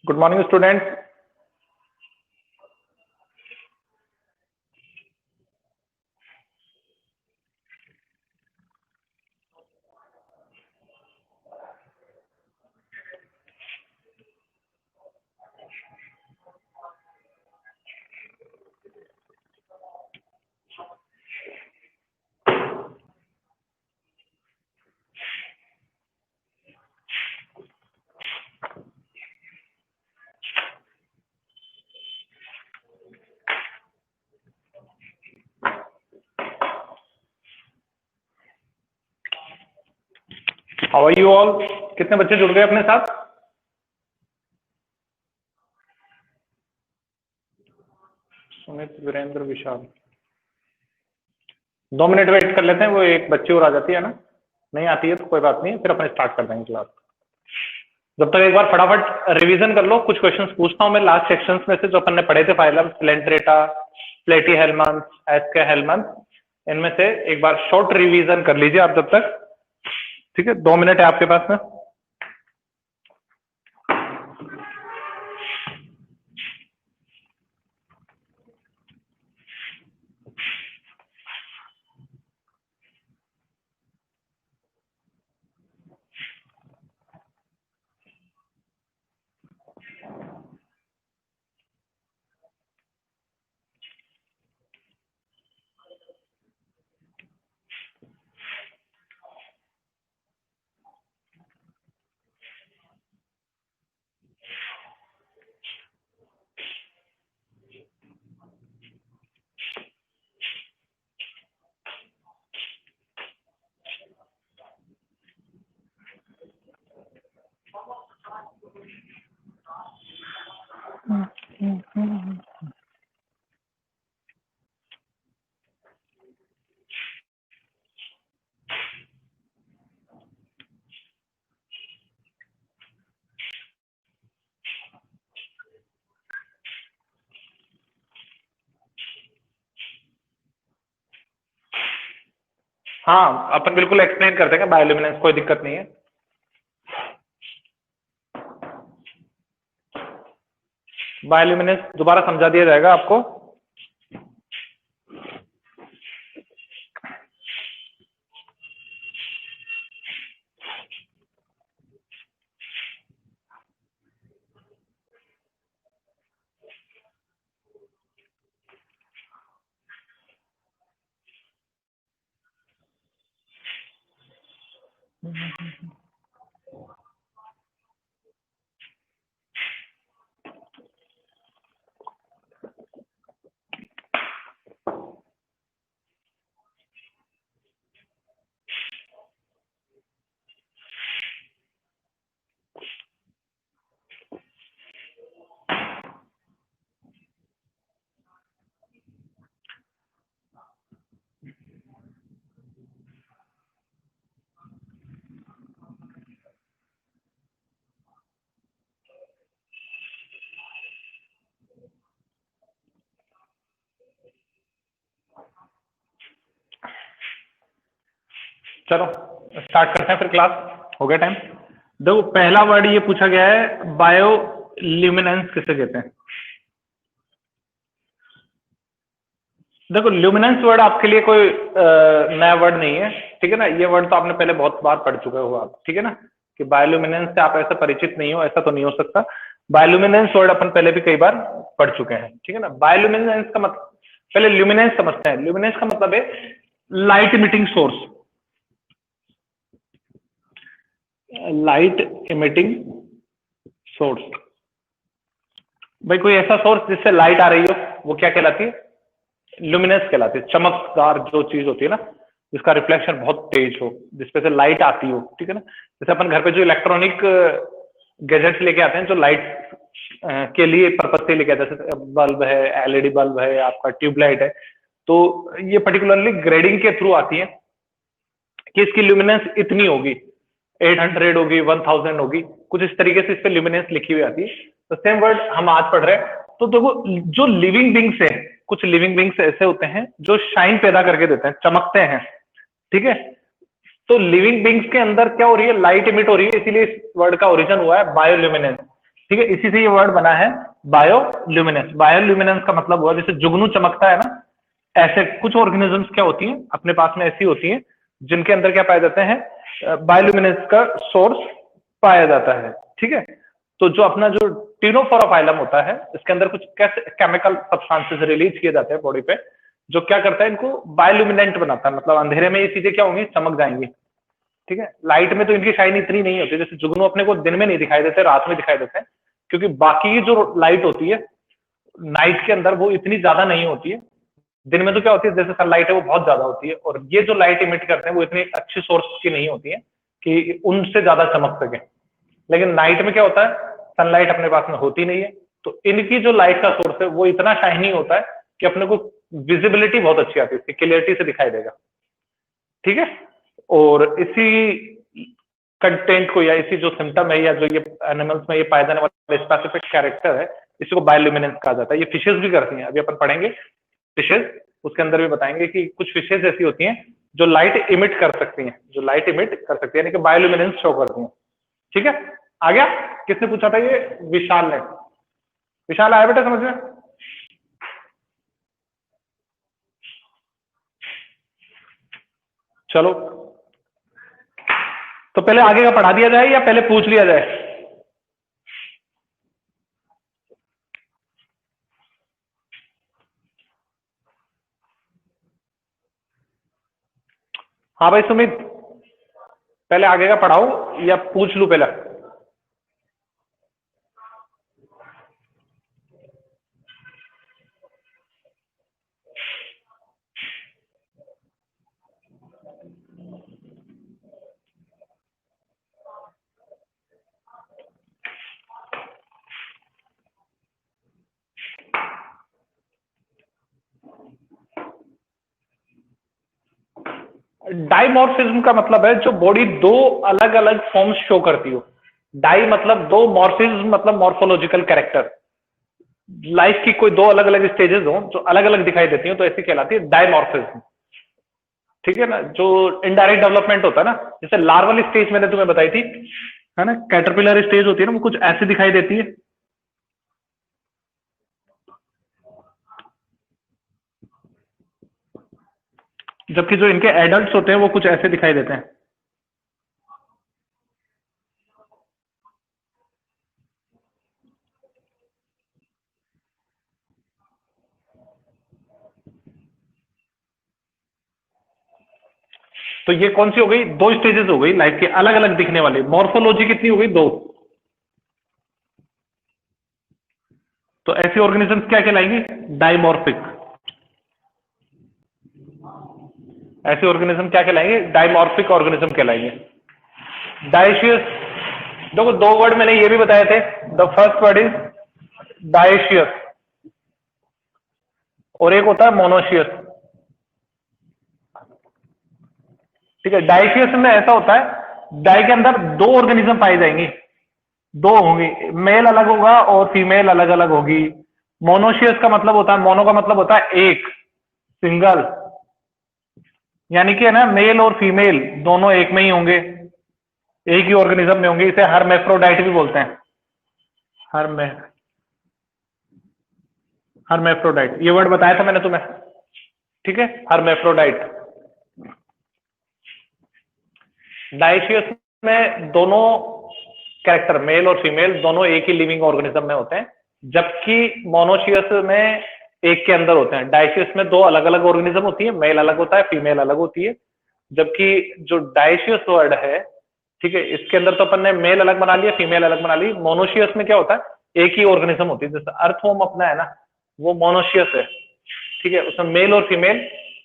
Good morning, students. How are you all? कितने बच्चे जुड़ गए अपने साथ? सुमित, वीरेंद्र, विशाल। 2 मिनट वेट कर लेते हैं, वो एक बच्ची और आ जाती है ना, नहीं आती है तो कोई बात नहीं, फिर अपने स्टार्ट कर देंगे क्लास। जब तक एक बार फटाफट रिवीजन कर लो। कुछ क्वेश्चंस पूछता हूं मैं लास्ट सेक्शंस में से जो अपन ने पढ़े थे, फाइलम, प्लेंट्रेटा, प्लेटीहेल्मंथ, एस्केहेल्मंथ, इनमें से एक बार शॉर्ट रिवीजन कर लीजिए आप जब तक। ठीक है, 2 मिनट है आपके पास में। हाँ, अपन बिल्कुल एक्सप्लेन कर देंगे बायोल्यूमिनेंस, कोई दिक्कत नहीं है। बायोल्यूमिनेंस दोबारा समझा दिया जाएगा आपको। चलो स्टार्ट करते हैं फिर, क्लास हो गया टाइम। देखो, पहला वर्ड ये पूछा गया है, बायोल्यूमिनेंस किसे कहते हैं। देखो, ल्यूमिनेंस वर्ड आपके लिए कोई नया वर्ड नहीं है, ठीक है ना। ये वर्ड तो आपने पहले बहुत बार पढ़ चुके हो आप, ठीक है ना, कि बायोल्यूमिनेंस से आप ऐसे परिचित नहीं हो, ऐसा तो नहीं हो सकता। बायोल्यूमिनेंस वर्ड अपन पहले भी कई बार पढ़ चुके हैं, ठीक है ना। बायोल्यूमिनेंस का मतलब, पहले ल्यूमिनेंस समझते हैं। ल्यूमिनेंस का मतलब है light emitting source, light emitting source. भाई कोई ऐसा सोर्स जिससे लाइट आ रही हो, वो क्या कहलाती है? ल्यूमिनेंस कहलाती है। चमकदार जो चीज होती है ना, जिसका रिफ्लेक्शन बहुत तेज हो, जिसपे से लाइट आती हो, ठीक है ना। जैसे अपन घर पे जो इलेक्ट्रॉनिक गैजेट्स लेके आते हैं, जो लाइट के लिए पर्पज से लेके आते हैं, जैसे बल्ब है, एलईडी बल्ब है, आपका ट्यूबलाइट है, तो ये पर्टिकुलरली ग्रेडिंग के थ्रू आती है कि इसकी ल्यूमिनेंस इतनी होगी, 800 होगी, 1000 होगी, कुछ इस तरीके से इस पे ल्यूमिनेंस लिखी हुई आती है। तो सेम वर्ड हम आज पढ़ रहे हैं। तो देखो, जो लिविंग बींग्स है, कुछ लिविंग बींग्स ऐसे होते हैं जो शाइन पैदा करके देते हैं, चमकते हैं, ठीक है। तो लिविंग बींग्स के अंदर क्या हो रही है? लाइट इमिट हो रही है, इसीलिए इस वर्ड का ओरिजिन हुआ है बायोल्यूमिनेंस। ठीक है, इसी से ये वर्ड बना है बायोल्यूमिनेंस। बायोल्यूमिनेंस का मतलब हुआ जैसे जुगनू चमकता है ना, ऐसे कुछ ऑर्गेनिजम्स क्या होती हैं अपने पास में, ऐसी होती हैं जिनके अंदर क्या पाया जाते हैं, बायोल्यूमिनेंस का सोर्स पाया जाता है। ठीक है, तो जो अपना जो टिनोफोराफाइलम होता है, इसके अंदर कुछ कैसे केमिकल सब्सटेंसेस रिलीज किए जाते हैं बॉडी पे, जो क्या करता है इनको बायोल्यूमिनेंट बनाता है, मतलब अंधेरे में ये चीजें क्या होंगी, चमक जाएंगी। ठीक है, लाइट में तो इनकी शाइन इतनी नहीं होती, जैसे जुगनू अपने को दिन में नहीं दिखाई देते, रात में दिखाई देते हैं, क्योंकि बाकी की जो लाइट होती है नाइट के अंदर वो इतनी ज्यादा नहीं होती है। दिन में तो क्या होती है, जैसे सनलाइट है वो बहुत ज्यादा होती है, और ये जो लाइट इमिट करते हैं वो इतनी अच्छी सोर्स की नहीं होती है कि उनसे ज्यादा चमक सके। लेकिन नाइट में क्या होता है, सनलाइट अपने पास में होती नहीं है, तो इनकी जो लाइट का सोर्स है वो इतना शाइनी होता है कि अपने को विजिबिलिटी बहुत अच्छी आती है, इसकी क्लियरिटी से दिखाई देगा। ठीक है, और इसी कंटेंट को या इसी जो सिम्टम है या जो ये एनिमल्स में ये पाए जाने वाला स्पेसिफिक कैरेक्टर है, इसी को बायोल्यूमिनेंस कहा जाता है। ये फिशेज भी करती हैं, अभी अपन पढ़ेंगे फिशेज, उसके अंदर भी बताएंगे कि कुछ फिशेज ऐसी होती हैं जो लाइट इमिट कर सकती हैं, जो लाइट इमिट कर सकती है, यानी कि बायोल्यूमिनेंस शो करती हैं। ठीक है, आ गया? किसने पूछा था ये? विशाल ने। विशाल आया बेटा समझ में? चलो, तो पहले आगे का पढ़ा दिया जाए या पहले पूछ लिया जाए? हाँ भाई सुमित, पहले आगे का पढ़ाओ या पूछ लूं पहले? डाइमॉर्फिज्म का मतलब है जो बॉडी दो अलग अलग फॉर्म्स शो करती हो। डाई मतलब दो, मॉर्फिज्म मतलब मॉर्फोलॉजिकल कैरेक्टर। लाइफ की कोई दो अलग अलग स्टेजेस हो जो अलग अलग दिखाई देती हो, तो ऐसी कहलाती है डाइमॉर्फिज्म। ठीक है ना, जो इनडायरेक्ट डेवलपमेंट होता है ना, जैसे लार्वल स्टेज मैंने तुम्हें बताई थी, है ना, कैटरपिलर स्टेज होती है ना, वो कुछ ऐसे दिखाई देती है। जबकि जो इनके एडल्ट्स होते हैं वो कुछ ऐसे दिखाई देते हैं। तो ये कौन सी हो गई? दो स्टेजेस हो गई लाइफ के अलग अलग दिखने वाले। मॉर्फोलॉजी कितनी हो गई? दो। तो ऐसी ऑर्गेनिजम्स क्या कहलाएंगी? डाइमॉर्फिक। ऐसे ऑर्गेनिज्म क्या कहलाएंगे? डाइमॉर्फिक ऑर्गेनिज्म कहलाएंगे। डायशियस, देखो दो वर्ड मैंने ये भी बताए थे। The first word is dioecious और एक होता है मोनोशियस। ठीक है, डायशियस में ऐसा होता है, डाई के अंदर दो ऑर्गेनिज्म पाई जाएंगी, दो होंगी, मेल अलग होगा और फीमेल अलग अलग होगी। मोनोशियस का मतलब होता है, मोनो का मतलब होता है एक, सिंगल, यानी कि है ना, मेल और फीमेल दोनों एक में ही होंगे, एक ही ऑर्गेनिज्म में होंगे। इसे हर्मेफ्रोडाइट भी बोलते हैं। हर्मे हर्मेफ्रोडाइट, ये वर्ड बताया था मैंने तुम्हें। ठीक है, हर्मेफ्रोडाइट। डायशियस में दोनों कैरेक्टर, मेल और फीमेल, दोनों एक ही लिविंग ऑर्गेनिज्म में होते हैं, जबकि मोनोशियस में एक के अंदर होते हैं। डायशियस में दो अलग अलग ऑर्गेनिज्म होती है, मेल अलग होता है, फीमेल अलग होती है। जबकि जो डायशियस वर्ड है, ठीक है, इसके अंदर तो अपन ने मेल अलग बना लिया, फीमेल अलग बना ली। मोनोशियस में क्या होता है, एक ही ऑर्गेनिज्म होती है। जैसे अर्थवॉर्म अपना है ना, वो मोनोशियस है। ठीक है, उसमें मेल और फीमेल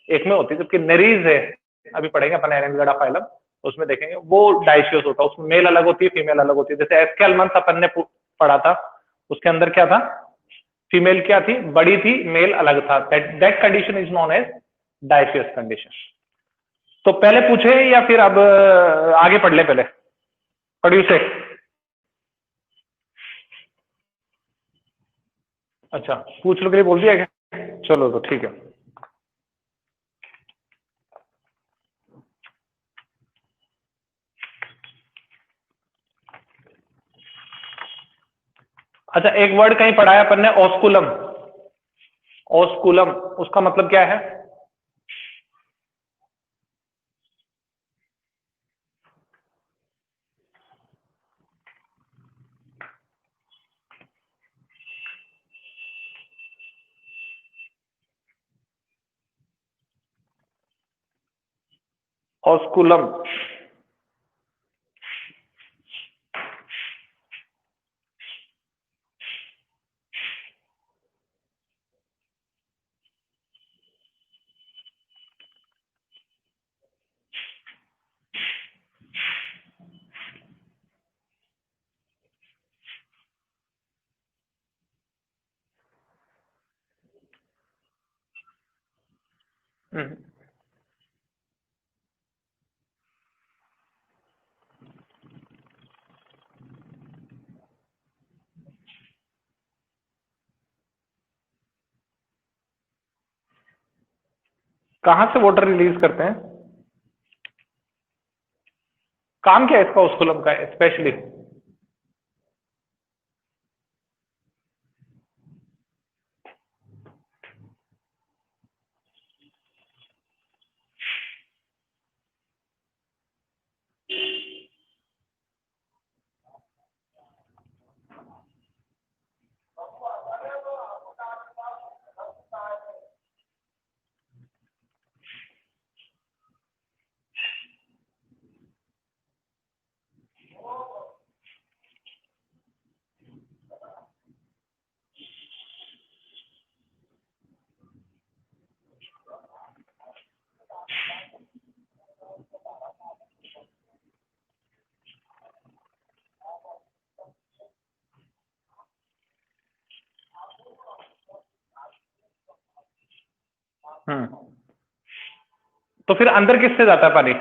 एक में होती है। जबकि नेरीज है, अभी पढ़ेंगे अपन एरेंजियोडा फाइलम, उसमें देखेंगे वो डाइशियस होता है, उसमें मेल अलग होती है, फीमेल अलग होती है। जैसे एस्केलमंथ अपन ने पढ़ा था, उसके अंदर क्या था, फीमेल क्या थी, बड़ी थी, मेल अलग था। That condition is known as dioecious condition. तो पहले पूछे या फिर अब आगे पढ़ ले? पहले पढ़ी उसे। अच्छा, पूछ लो के लिए बोल दिया क्या? चलो तो ठीक है। अच्छा, एक वर्ड कहीं पढ़ा है अपन ने, ऑस्कुलम। ऑस्कुलम, उसका मतलब क्या है? ऑस्कुलम। हम्म। कहां से वाटर रिलीज करते हैं? काम क्या है इसका ऑस्कुलम का स्पेशली? हम्म। तो फिर अंदर किससे जाता है पानी?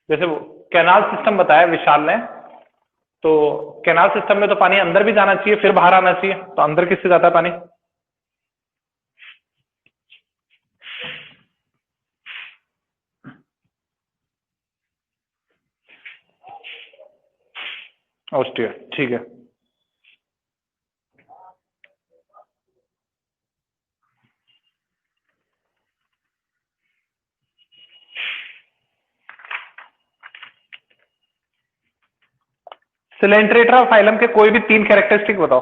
जैसे वो कैनाल सिस्टम बताया विशाल ने, तो कैनाल सिस्टम में तो पानी अंदर भी जाना चाहिए फिर बाहर आना चाहिए, तो अंदर किससे जाता है पानी? ऑस्ट्रिया, ठीक है। सिलेंट्रेटा फाइलम के कोई भी तीन कैरेक्टरिस्टिक बताओ।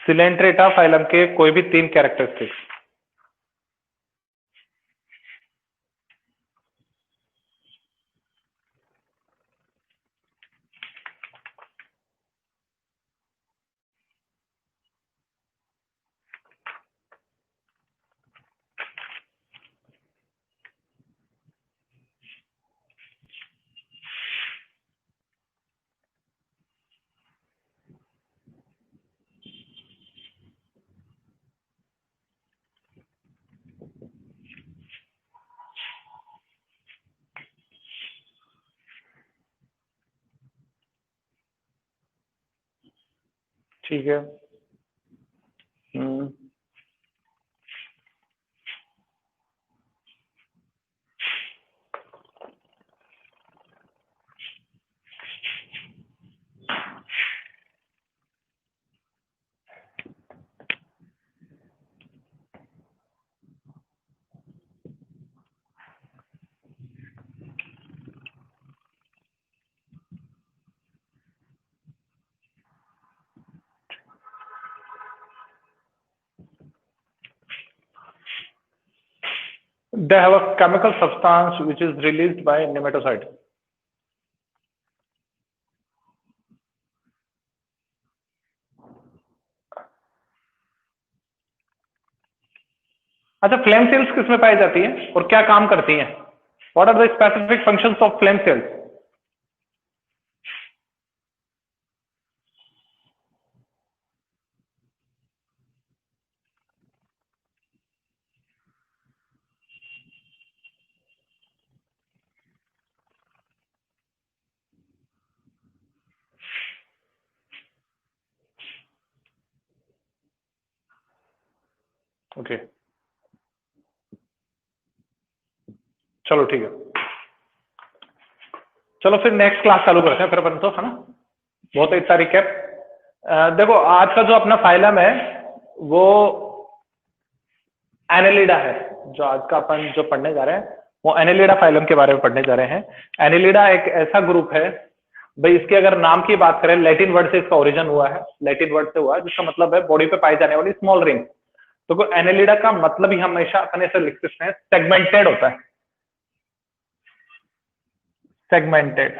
सिलेंट्रेटा फाइलम के कोई भी तीन कैरेक्टरिस्टिक्स। ठीक है। हम्म। They have a chemical substance which is released by nematocide. अच्छा, फ्लेम सेल्स किसमें पाई जाती है और क्या काम करती हैं? What are the specific functions of flame cells? Okay चलो ठीक है, चलो फिर नेक्स्ट क्लास चालू करते हैं फिर अपन तो, है ना। बहुत इतना रिकैप। देखो आज का जो अपना फाइलम है वो एनेलिडा है। जो आज का अपन जो पढ़ने जा रहे हैं वो एनेलिडा फाइलम के बारे में पढ़ने जा रहे हैं। एनेलिडा एक ऐसा ग्रुप है भाई, इसके अगर नाम की बात करें, लैटिन वर्ड से इसका ओरिजिन हुआ है, लैटिन वर्ड से हुआ है जिसका मतलब है बॉडी पे पाई जाने वाली स्मॉल रिंग। तो एनेलिडा का मतलब ही हमेशा अपन ऐसे लिख सकते हैं, सेगमेंटेड होता है। सेगमेंटेड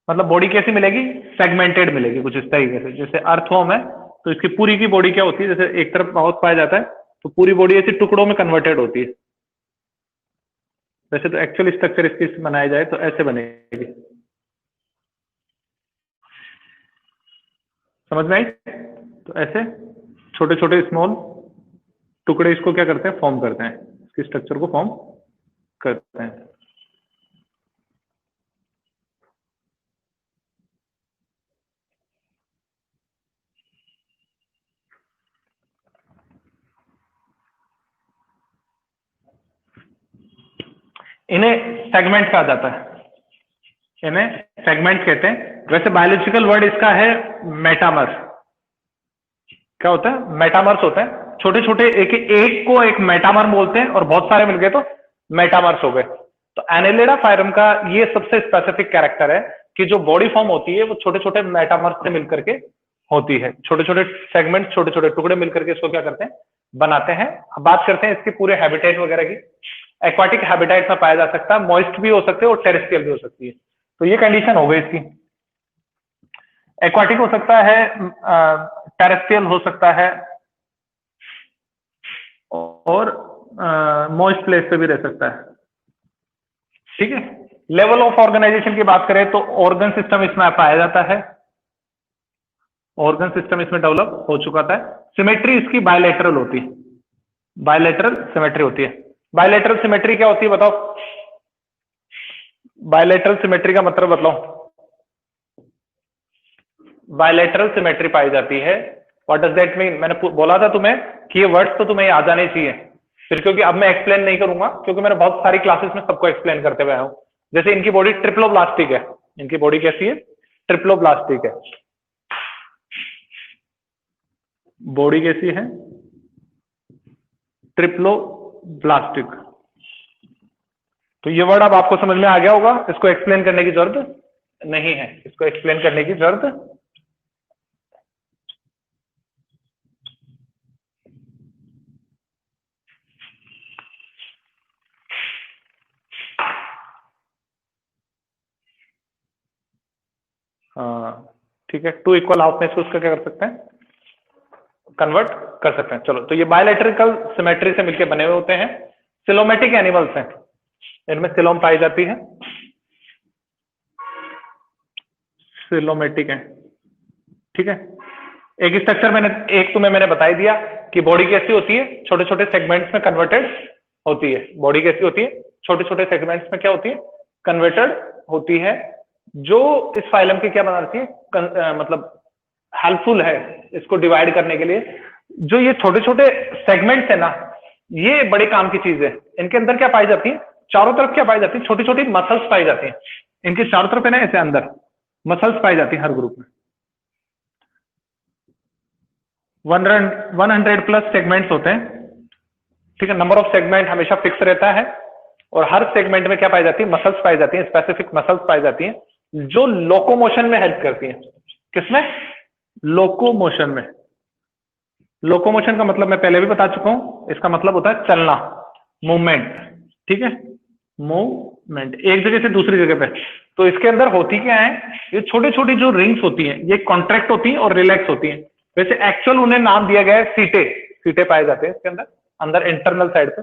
मतलब बॉडी कैसी मिलेगी, सेगमेंटेड मिलेगी कुछ इस तरीके से। जैसे अर्थवर्म है तो इसकी पूरी की बॉडी क्या होती है, जैसे एक तरफ माउथ पाया जाता है तो पूरी बॉडी ऐसी टुकड़ों में कन्वर्टेड होती है। वैसे तो एक्चुअल स्ट्रक्चर इसकी बनाया जाए तो ऐसे बनेगी, समझ में आई। तो ऐसे छोटे छोटे स्मॉल टुकड़े इसको क्या करते हैं, फॉर्म करते हैं, इसके स्ट्रक्चर को फॉर्म करते हैं। इन्हें सेगमेंट कहा जाता है, इन्हें सेगमेंट कहते हैं। वैसे बायोलॉजिकल वर्ड इसका है मेटामर्स। क्या होता है, मेटामर्स होते हैं। छोटे छोटे एक को एक मेटामर बोलते हैं और बहुत सारे मिल गए तो मेटामर्स हो गए। तो एनेलिडा फाइलम का ये सबसे स्पेसिफिक कैरेक्टर है कि जो बॉडी फॉर्म होती है वो छोटे छोटे मेटामर्स से मिलकर के होती है। छोटे छोटे सेगमेंट, छोटे छोटे टुकड़े मिलकर के इसको क्या करते हैं, बनाते हैं। अब बात करते हैं इसके पूरे हैबिटेट वगैरह की। एक्वाटिक हैबिटेट में पाया जा सकता है, मॉइस्ट भी हो सकते हैं और टेरेस्ट्रियल भी हो सकती है। तो ये कंडीशन हो गई इसकी, एक्वाटिक हो सकता है, टेरेस्ट्रियल हो सकता है और मॉइस्ट प्लेस पे भी रह सकता है। ठीक है। लेवल ऑफ ऑर्गेनाइजेशन की बात करें तो ऑर्गन सिस्टम इसमें पाया जाता है, ऑर्गन सिस्टम इसमें डेवलप हो चुका था। सिमेट्री इसकी बायलैटरल होती है, बायलैटरल सिमेट्री होती है। बायलैटरल सिमेट्री क्या होती है बताओ, बायलैटरल सिमेट्री का मतलब बताओ। बायलैटरल सिमेट्री पाई जाती है, व्हाट डज दैट मीन। मैंने बोला था तुम्हें कि ये वर्ड्स तो तुम्हें आ जाने चाहिए फिर, क्योंकि अब मैं एक्सप्लेन नहीं करूंगा, क्योंकि मैंने बहुत सारी क्लासेस में सबको एक्सप्लेन करते हुए आया हूं। जैसे इनकी बॉडी ट्रिप्लोब्लास्टिक है, इनकी बॉडी कैसी है, ट्रिप्लोब्लास्टिक है। बॉडी कैसी है, ट्रिप्लोब्लास्टिक। तो ये वर्ड अब आपको समझ में आ गया होगा, इसको एक्सप्लेन करने की जरूरत नहीं है, इसको एक्सप्लेन करने की जरूरत ठीक है। टू इक्वल हाफ में इसको उसका क्या कर सकते हैं, कन्वर्ट कर सकते हैं। चलो, तो ये बायलैटरल सिमेट्री से मिलकर बने हुए होते हैं। सिलोमेटिक एनिमल्स हैं, इनमें सिलोम पाई जाती है, सिलोमेटिक है। ठीक है। एक स्ट्रक्चर मैंने बता ही दिया कि बॉडी कैसी होती है, छोटे छोटे सेगमेंट्स में कन्वर्टेड होती है। बॉडी कैसी होती है, छोटे छोटे सेगमेंट्स में क्या होती है, कन्वर्टेड होती है। जो इस फाइलम की क्या बनाती है, मतलब हेल्पफुल है इसको डिवाइड करने के लिए। जो ये छोटे छोटे सेगमेंट्स है ना, ये बड़े काम की चीज है। इनके अंदर क्या पाई जाती है, चारों तरफ क्या पाई जाती है, छोटी छोटी मसल्स पाई जाती हैं। इनके चारों तरफ है ना, ऐसे अंदर मसल्स पाई जाती है हर ग्रुप में। 100 प्लस सेगमेंट्स होते हैं। ठीक है। नंबर ऑफ सेगमेंट हमेशा फिक्स रहता है और हर सेगमेंट में क्या पाई जाती है, मसल्स पाई जाती हैं, स्पेसिफिक मसल्स पाई जाती हैं जो लोकोमोशन में हेल्प करती हैं। किसमें, लोकोमोशन में। लोकोमोशन का मतलब मैं पहले भी बता चुका हूं, इसका मतलब होता है चलना, मूवमेंट। ठीक है, मूवमेंट एक जगह से दूसरी जगह पे। तो इसके अंदर होती क्या है, ये छोटी छोटी जो रिंग्स होती हैं ये कॉन्ट्रैक्ट होती हैं और रिलैक्स होती हैं। वैसे एक्चुअल उन्हें नाम दिया गया है सीटे, सीटे पाए जाते हैं इसके अंदर, अंदर इंटरनल साइड पे।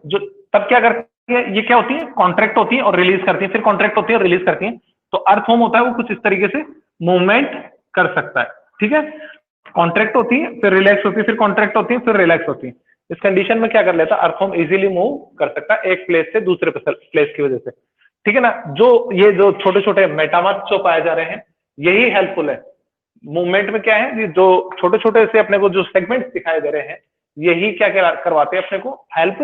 जो तब क्या करती है, ये क्या होती है, कॉन्ट्रैक्ट होती है और रिलीज करती है, फिर कॉन्ट्रैक्ट होती है और रिलीज करती है। तो अर्थवर्म होता है वो कुछ इस तरीके से मूवमेंट कर सकता है। ठीक है, कॉन्ट्रैक्ट होती है, फिर रिलैक्स होती है, फिर कॉन्ट्रैक्ट होती है, फिर रिलैक्स होती है। इस कंडीशन में क्या कर लेता है, अर्थवर्म इजीली मूव कर सकता है एक प्लेस से दूसरे प्लेस की वजह से। ठीक है ना। जो ये जो छोटे छोटे मेटामर्स जो पाए जा रहे हैं यही हेल्पफुल है मूवमेंट में। क्या है, ये जो छोटे छोटे से अपने को जो सेगमेंट्स दिखाई दे रहे हैं यही क्या करवाते हैं, अपने को हेल्प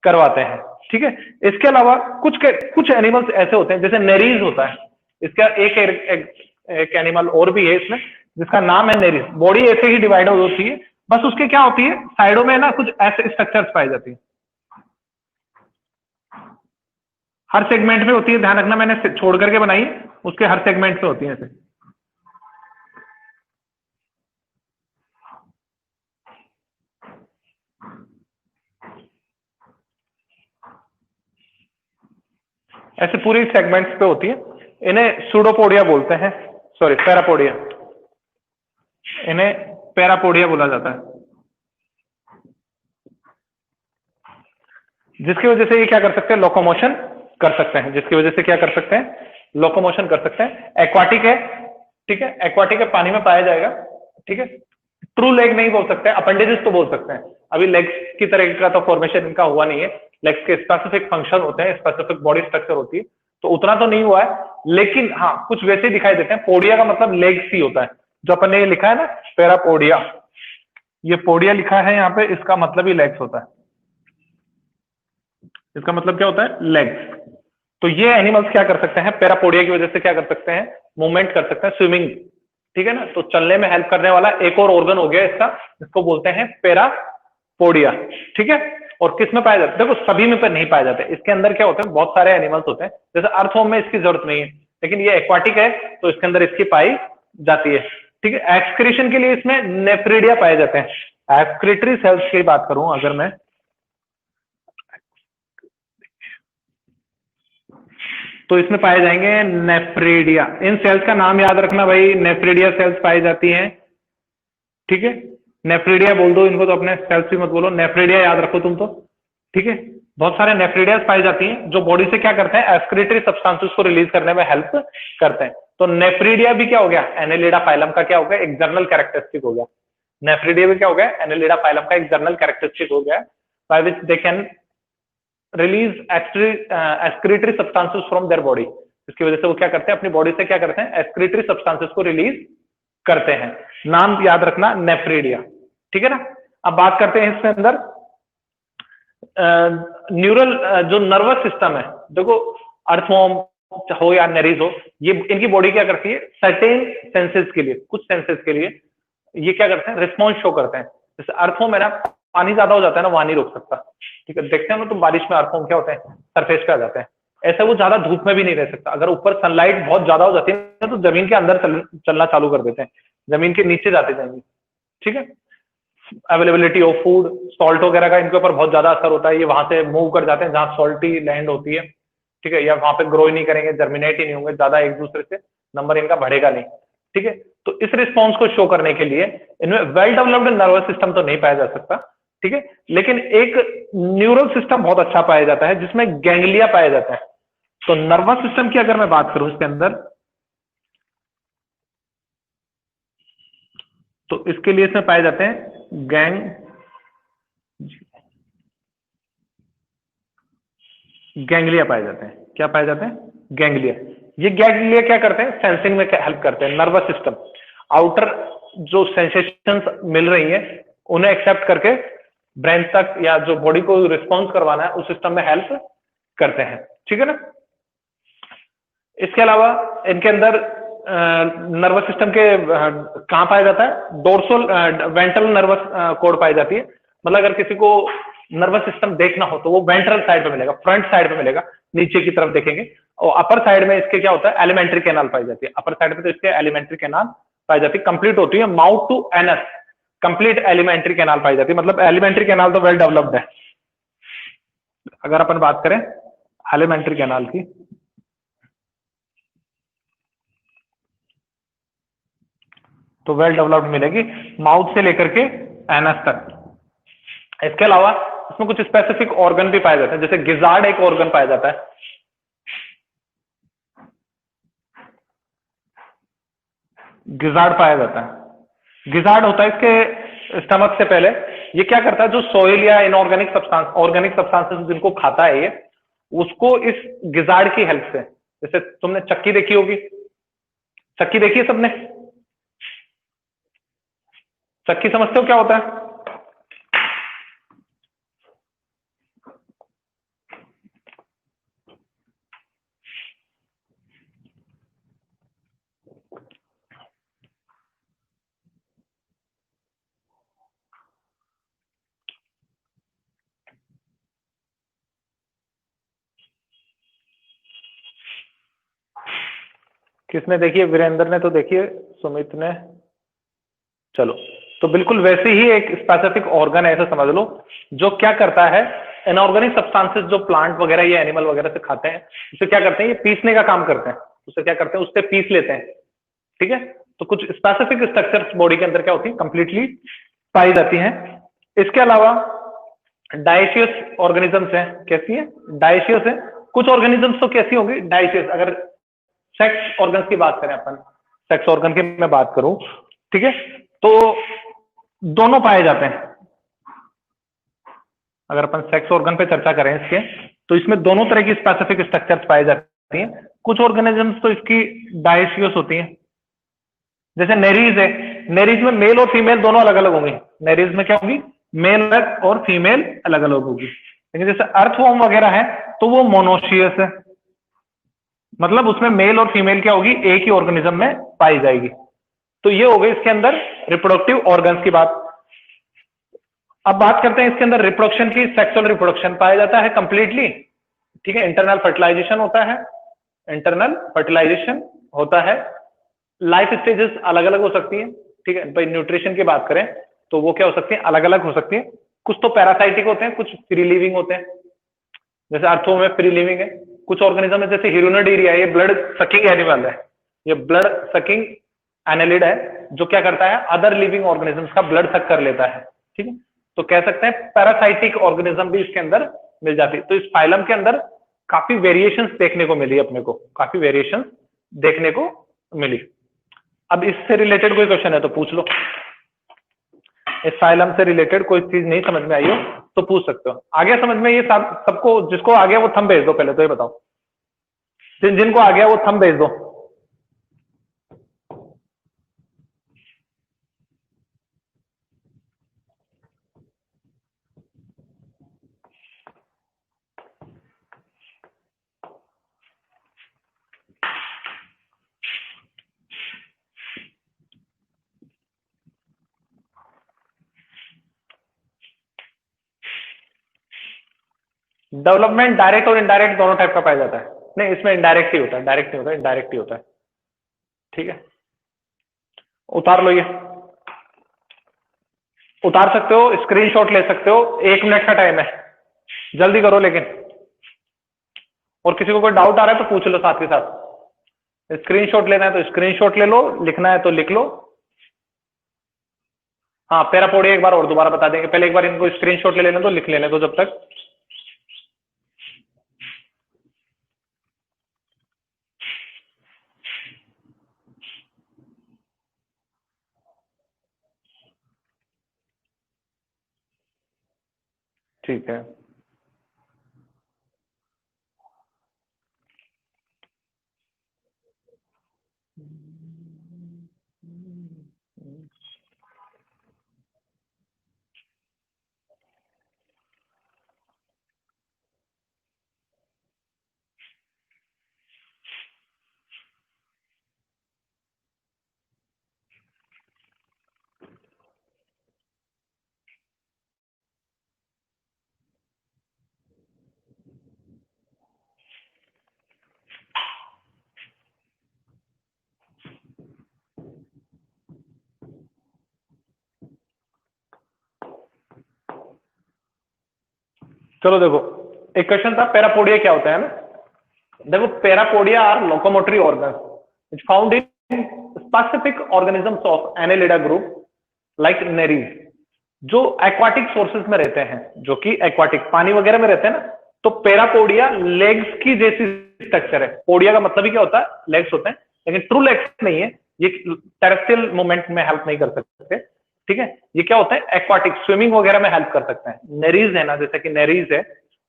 करवाते हैं। ठीक है, इसके अलावा कुछ एनिमल्स ऐसे होते हैं, जैसे नेरीज होता है, इसका एक एनिमल और भी है इसमें जिसका नाम है नेरीज। बॉडी ऐसे ही डिवाइड होती है, बस उसके क्या होती है, साइडों में ना कुछ ऐसे स्ट्रक्चर्स पाई जाती है, हर सेगमेंट में होती है। ध्यान रखना, मैंने छोड़ करके बनाई, उसके हर सेगमेंट पे होती है ऐसे। ऐसे पूरी सेगमेंट्स पे होती है, इन्हें सूडोपोडिया बोलते हैं, सॉरी पैरापोडिया, इन्हें पैरापोडिया बोला जाता है। जिसकी वजह से ये क्या कर सकते हैं, लोकोमोशन कर सकते हैं, जिसकी वजह से क्या कर सकते हैं, लोकोमोशन कर सकते हैं। एक्वाटिक है, ठीक है, एक्वाटिक है, पानी में पाया जाएगा। ठीक है, ट्रू लेग नहीं बोल सकते, अपेंडेजेस तो बोल सकते हैं। अभी लेग्स की तरह का तो फॉर्मेशन इनका हुआ नहीं है, लेग्स के स्पेसिफिक फंक्शन होते हैं, स्पेसिफिक बॉडी स्ट्रक्चर होती है, तो उतना तो नहीं हुआ है, लेकिन हाँ कुछ वैसे दिखाई देते हैं। पोडिया का मतलब लेग्स ही होता है, जो अपन ने ये लिखा है ना पैरापोडिया, ये पोडिया लिखा है यहाँ पे, इसका मतलब ही लेग्स होता है, इसका मतलब क्या होता है, लेग्स। तो ये एनिमल्स क्या कर सकते हैं, पैरापोडिया की वजह से क्या कर सकते हैं, मूवमेंट कर सकते हैं, स्विमिंग। ठीक है ना, तो चलने में हेल्प करने वाला एक और ऑर्गन हो गया इसका, इसको बोलते हैं पैरापोडिया। ठीक है, और किस में पाया जाता है, देखो सभी में पर नहीं पाया जाता है, इसके अंदर क्या होते हैं, बहुत सारे एनिमल्स होते हैं, जैसे अर्थवॉर्म में इसकी जरूरत नहीं है, लेकिन ये एक्वाटिक है तो इसके अंदर इसकी पाई जाती है। ठीक है, एक्सक्रीशन के लिए इसमें नेफ्रिडिया पाए जाते हैं। एक्सक्रीटरी सेल्स की बात करूं अगर मैं, तो इसमें पाए जाएंगे नेफ्रिडिया। इन सेल्स का नाम याद रखना भाई, नेफ्रिडिया सेल्स पाई जाती हैं। ठीक है, नेफ्रिडिया बोल दो इनको, तो अपने सेल्स भी मत बोलो, नेफ्रिडिया याद रखो तुम तो। ठीक है, बहुत सारे नेफ्रिडियास पाई जाती हैं जो बॉडी से क्या करते हैं, एक्सक्रीटरी सब्सटेंसेस को रिलीज करने में हेल्प करते हैं। तो नेफ्रिडिया भी क्या हो गया, एनेलिडा फाइलम का क्या हो गया, एक जर्नल कैरेक्टरिस्टिक हो गया। नेफ्रिडिया भी क्या हो गया, एनेलिडा फाइलम का एक जर्नल कैरेक्टरिस्टिक हो गया, by which they can release excretory substances from their body. इसकी वजह से वो क्या करते हैं, अपनी बॉडी से क्या करते हैं, एक्सक्रीटरी सब्सटेंसेस को रिलीज करते हैं। नाम याद रखना, नेफ्रिडिया। ठीक है ना, अब बात करते हैं इसके अंदर न्यूरल जो नर्वस सिस्टम है। देखो अर्थवॉर्म हो या नेरीज हो, ये इनकी बॉडी क्या करती है, सर्टेन सेंसेस के लिए, कुछ सेंसेस के लिए ये क्या करते हैं, रिस्पॉन्स शो करते हैं। जैसे अर्थवॉर्म है ना, पानी ज्यादा हो जाता है ना, वहां नहीं रोक सकता। ठीक है, देखते हैं ना तो बारिश में अर्थवॉर्म क्या होते हैं, सरफेस पे आ जाते हैं। ऐसा वो ज्यादा धूप में भी नहीं रह सकता, अगर ऊपर सनलाइट बहुत ज्यादा हो जाती है तो जमीन के अंदर चलना चालू कर देते हैं, जमीन के नीचे जाते जाएंगे। ठीक है, अवेलेबिलिटी ऑफ फूड, सॉल्ट वगैरह का इनके ऊपर बहुत ज्यादा असर होता है, ये वहां से मूव कर जाते हैं जहां सॉल्टी लैंड होती है। ठीक है, या वहां पे ग्रो ही नहीं करेंगे, जर्मिनेट ही नहीं होंगे ज्यादा, एक दूसरे से नंबर इनका बढ़ेगा नहीं। ठीक है, तो इस रिस्पॉन्स को शो करने के लिए इनमें वेल डेवलप्ड नर्वस सिस्टम तो नहीं पाया जा सकता। ठीक है, लेकिन एक न्यूरल सिस्टम बहुत अच्छा पाया जाता है जिसमें गैंग्लिया पाया जाता है। तो नर्वस सिस्टम की अगर मैं बात करूं इसके अंदर, तो इसके लिए इसमें पाए जाते हैं गैंग्लिया पाए जाते हैं। क्या पाए जाते हैं, गैंग्लिया। ये गैंग्लिया क्या करते हैं, सेंसिंग में हेल्प करते हैं। नर्वस सिस्टम आउटर जो सेंसेशंस मिल रही है उन्हें एक्सेप्ट करके ब्रेन तक या जो बॉडी को रिस्पॉन्स करवाना है उस सिस्टम में हेल्प करते हैं। ठीक है ना, इसके अलावा इनके अंदर नर्वस सिस्टम के कहां पाया जाता है, डोर्सल वेंट्रल नर्वस कोड पाई जाती है। मतलब अगर किसी को नर्वस सिस्टम देखना हो तो वो वेंट्रल साइड पे मिलेगा, फ्रंट साइड पे मिलेगा, नीचे की तरफ देखेंगे। और अपर साइड में इसके क्या होता है, एलिमेंट्री कैनाल पाई जाती है। अपर साइड पे तो इसके एलिमेंट्री कैनाल पाई जाती है, कंप्लीट होती है mouth to anus, complete alimentary canal पाई जाती है। मतलब एलिमेंट्री कैनाल तो वेल डेवलप्ड है। अगर अपन बात करें एलिमेंट्री कैनाल की, तो वेल डेवलप्ड मिलेगी माउथ से लेकर के एनस तक। इसके अलावा इसमें कुछ स्पेसिफिक ऑर्गन भी पाए जाते हैं, जैसे गिजार्ड एक ऑर्गन पाया जाता है। गिजार्ड पाया जाता है, गिजार्ड होता है इसके स्टमक से पहले। ये क्या करता है, जो सोइल या इनऑर्गेनिक सब्सटेंस, ऑर्गेनिक सब्सटेंसेस जिनको खाता है ये, उसको इस गिजार्ड की हेल्प से, जैसे तुमने चक्की देखी होगी, चक्की देखी है सबने, चक्की समझते हो क्या होता है, किसने देखी है? वीरेंद्र ने तो देखी है, सुमित ने। चलो, तो बिल्कुल वैसे ही एक स्पेसिफिक ऑर्गन है, ऐसा समझ लो, जो क्या करता है, इनऑर्गेनिक सब्सटेंसेस जो प्लांट वगैरह या एनिमल वगैरह से खाते हैं, उसे क्या करते हैं, ये पीसने का काम करते हैं। उसे क्या करते हैं, उससे पीस लेते हैं। ठीक है, तो कुछ स्पेसिफिक स्ट्रक्चर्स बॉडी के अंदर क्या होती है, कंप्लीटली पाई जाती हैं। इसके अलावा डायशियस ऑर्गेनिजम्स हैं। कैसी है? डायशियस है। कुछ ऑर्गेनिजम्स तो कैसी होंगी, डायशियस। अगर सेक्स ऑर्गन्स की बात करें अपन, सेक्स ऑर्गन की मैं बात करूं, ठीक है, तो दोनों पाए जाते हैं। अगर अपन सेक्स ऑर्गन पे चर्चा करें इसके, तो इसमें दोनों तरह की स्पेसिफिक स्ट्रक्चर्स पाई जाती हैं। कुछ ऑर्गेनिजम्स तो इसकी डायशियस होती हैं, जैसे नेरीज है। नेरीज में मेल और फीमेल दोनों अलग अलग होंगी। नेरीज में क्या होगी, मेल अलग और फीमेल अलग अलग होगी। लेकिन जैसे अर्थवॉर्म वगैरह है, तो वो मोनोशियस है, मतलब उसमें मेल और फीमेल क्या होगी, एक ही ऑर्गेनिज्म में पाई जाएगी। तो ये हो गई इसके अंदर रिप्रोडक्टिव ऑर्गन्स की बात। अब बात करते हैं इसके अंदर रिप्रोडक्शन की। सेक्सुअल रिप्रोडक्शन पाया जाता है कंप्लीटली, ठीक है। इंटरनल फर्टिलाइजेशन होता है, इंटरनल फर्टिलाइजेशन होता है। लाइफ स्टेजेस अलग अलग हो सकती है, ठीक है। भाई न्यूट्रिशन की बात करें तो वो क्या हो सकती है, अलग अलग हो सकती है। कुछ तो पैरासाइटिक होते हैं, कुछ फ्री लिविंग होते हैं। जैसे अर्थो में फ्री लिविंग है। कुछ ऑर्गेनिज्म है जैसे हीरोनोडीरिया, ये ब्लड सकिंग एनिमल है, ये ब्लड सकिंग एनालिड है, जो क्या करता है, अदर लिविंग ऑर्गेनिजम्स का ब्लड सक कर लेता है, ठीक है। तो कह सकते हैं पैरासाइटिक ऑर्गेनिज्म भी इसके अंदर मिल जाती है। तो इस फाइलम के अंदर काफी वेरिएशंस देखने को मिली, अपने को काफी वेरिएशंस देखने को मिली। अब इससे रिलेटेड कोई क्वेश्चन है तो पूछ लो। इस फाइलम से रिलेटेड कोई चीज नहीं समझ में आई हो तो पूछ सकते हो। आ गया समझ में? ये सबको, जिसको आ गया वो थंब भेज दो पहले, तो ये बताओ, जिनको आ गया वो थंब भेज दो। डेवलपमेंट डायरेक्ट और इनडायरेक्ट दोनों टाइप का पाया जाता है। नहीं, इसमें इनडायरेक्ट ही होता है, डायरेक्ट नहीं होता, इनडायरेक्ट ही होता है, ठीक है। उतार लो, ये उतार सकते हो, स्क्रीनशॉट ले सकते हो। 1 मिनट का टाइम है, जल्दी करो लेकिन। और किसी को कोई डाउट आ रहा है तो पूछ लो साथ के साथ। स्क्रीनशॉट लेना है तो स्क्रीनशॉट ले लो, लिखना है तो लिख लो। हाँ, पैरापोडिया एक बार और दोबारा बता देंगे, पहले एक बार इनको स्क्रीनशॉट ले लेने दो, लिख लेने दो जब तक। ठीक है, चलो देखो, एक क्वेश्चन था पैरापोडिया क्या होता है ना। देखो, parapodia are locomotory organ which found in specific organisms of Annelida group like nereid, जो एक्वाटिक सोर्सेज में रहते हैं, जो कि एक्वाटिक पानी वगैरह में रहते हैं ना। तो पैरापोडिया लेग्स की जैसी स्ट्रक्चर है। पोडिया का मतलब ही क्या होता है, लेग्स होते हैं, लेकिन ट्रू लेग्स नहीं है, ये टेरेस्ट्रियल मूवमेंट में हेल्प नहीं कर सकते, ठीक है। ये क्या होता है, एक्वाटिक स्विमिंग वगैरह में हेल्प कर सकते हैं। नेरीज है ना, जैसे कि नेरीज है,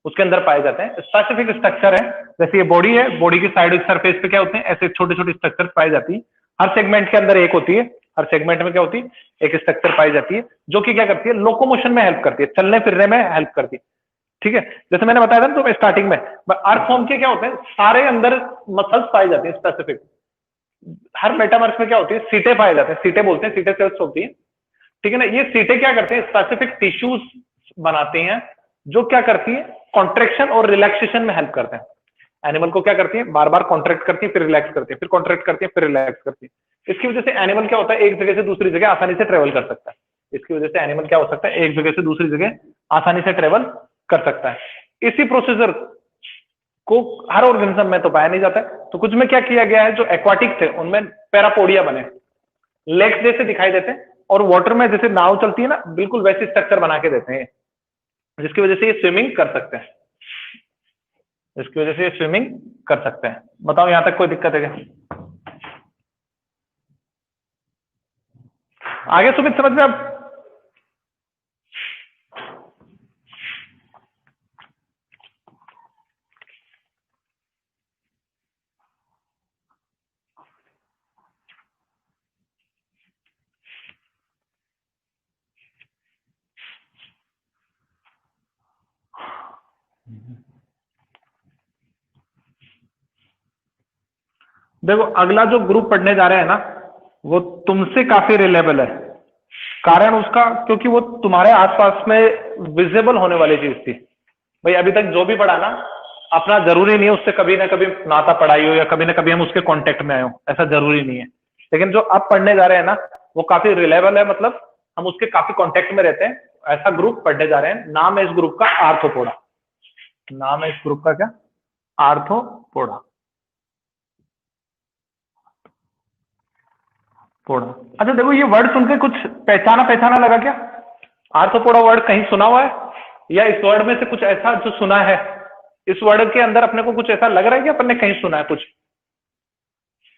उसके अंदर पाए जाते हैं। स्पेसिफिक स्ट्रक्चर है, जैसे ये बॉडी है, बॉडी की साइड सरफेस पे क्या होते हैं, ऐसे छोटे छोटे स्ट्रक्चर पाई जाती है। हर सेगमेंट के अंदर एक होती है, हर सेगमेंट में क्या होती है, एक स्ट्रक्चर पाई जाती है, जो कि क्या करती है, लोकोमोशन में हेल्प करती है, चलने फिरने में हेल्प करती है, ठीक है। जैसे मैंने बताया था ना तो स्टार्टिंग में, अर्थफॉर्म के क्या होते हैं, सारे अंदर मसल्स पाई जाती है स्पेसिफिक। हर मेटामर्स में क्या होती है, सीटें पाए जाते हैं, सीटें बोलते हैं, सीटें सेल्स होती है, ठीक है ना। ये सीटें क्या करते हैं, स्पेसिफिक टिश्यूज बनाती हैं, जो क्या करती है, कॉन्ट्रेक्शन और रिलैक्सेशन में हेल्प करते हैं। एनिमल को क्या करती है, बार बार कॉन्ट्रैक्ट करती है, फिर रिलैक्स करती है, फिर कॉन्ट्रैक्ट करती है, फिर रिलैक्स करती है। इसकी वजह से एनिमल क्या होता है, एक जगह से दूसरी जगह आसानी से ट्रेवल कर सकता है। इसकी वजह से एनिमल क्या हो सकता है, एक जगह से दूसरी जगह आसानी से ट्रेवल कर सकता है। इसी प्रोसीजर को हर ऑर्गेनिज्म में तो पाया नहीं जाता है। तो कुछ में क्या किया गया है, जो एक्वाटिक थे उनमें पैरापोडिया बने, लेग्स जैसे दिखाई देते हैं, और वाटर में जैसे नाव चलती है ना, बिल्कुल वैसी स्ट्रक्चर बना के देते हैं, जिसकी वजह से ये स्विमिंग कर सकते हैं, इसकी वजह से ये स्विमिंग कर सकते हैं। बताओ यहां तक कोई दिक्कत है क्या? आगे सुमित समझ में अब? देखो अगला जो ग्रुप पढ़ने जा रहे हैं ना, वो तुमसे काफी रिलेबल है। कारण उसका, क्योंकि वो तुम्हारे आसपास में विजिबल होने वाली चीज थी। भाई अभी तक जो भी पढ़ा ना, अपना जरूरी नहीं है उससे कभी ना कभी नाता पढ़ाई हो या कभी ना कभी हम उसके कांटेक्ट में आए हो, ऐसा जरूरी नहीं है। लेकिन जो अब पढ़ने जा रहे हैं ना, वो काफी रिलेबल है, मतलब हम उसके काफी कांटेक्ट में रहते हैं। ऐसा ग्रुप पढ़ने जा रहे हैं, नाम है इस ग्रुप का आर्थ्रोपोडा। नाम है इस ग्रुप का क्या? आर्थ्रोपोडा। पोड़ा। अच्छा देखो, ये वर्ड सुन के कुछ पहचाना पहचाना लगा क्या? आर्थ्रोपोडा वर्ड कहीं सुना हुआ है, या इस वर्ड में से कुछ ऐसा जो सुना है, इस वर्ड के अंदर अपने को कुछ ऐसा लग रहा है कि अपन ने कहीं सुना है कुछ,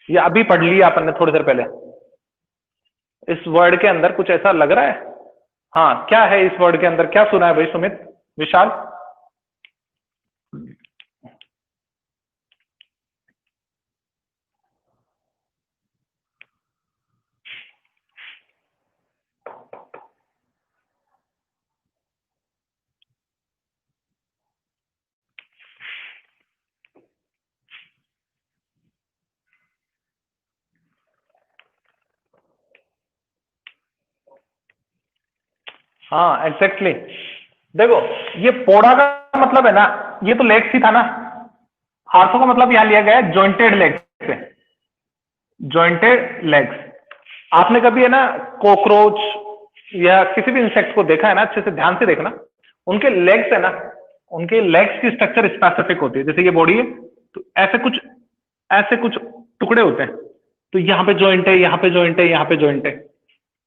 या अभी पढ़ लिया अपन ने थोड़ी देर पहले? इस वर्ड के अंदर कुछ ऐसा लग रहा है? हाँ, क्या है इस वर्ड के अंदर, क्या सुना है भाई सुमित, विशाल? हाँ एग्जैक्टली। देखो ये पोड़ा का मतलब है ना, ये तो लेग्स ही था ना। आर्थो का मतलब यहां लिया गया है जॉइंटेड लेग्स से, जॉइंटेड लेग्स। आपने कभी है ना कॉकरोच या किसी भी इंसेक्ट को देखा है ना, अच्छे से ध्यान से देखना, उनके लेग्स है ना, उनके लेग्स की स्ट्रक्चर स्पेसिफिक होती है। जैसे ये बॉडी है, तो ऐसे कुछ टुकड़े होते हैं, तो यहां पे जॉइंट है, यहां पे जॉइंट है, यहां पे जॉइंट है,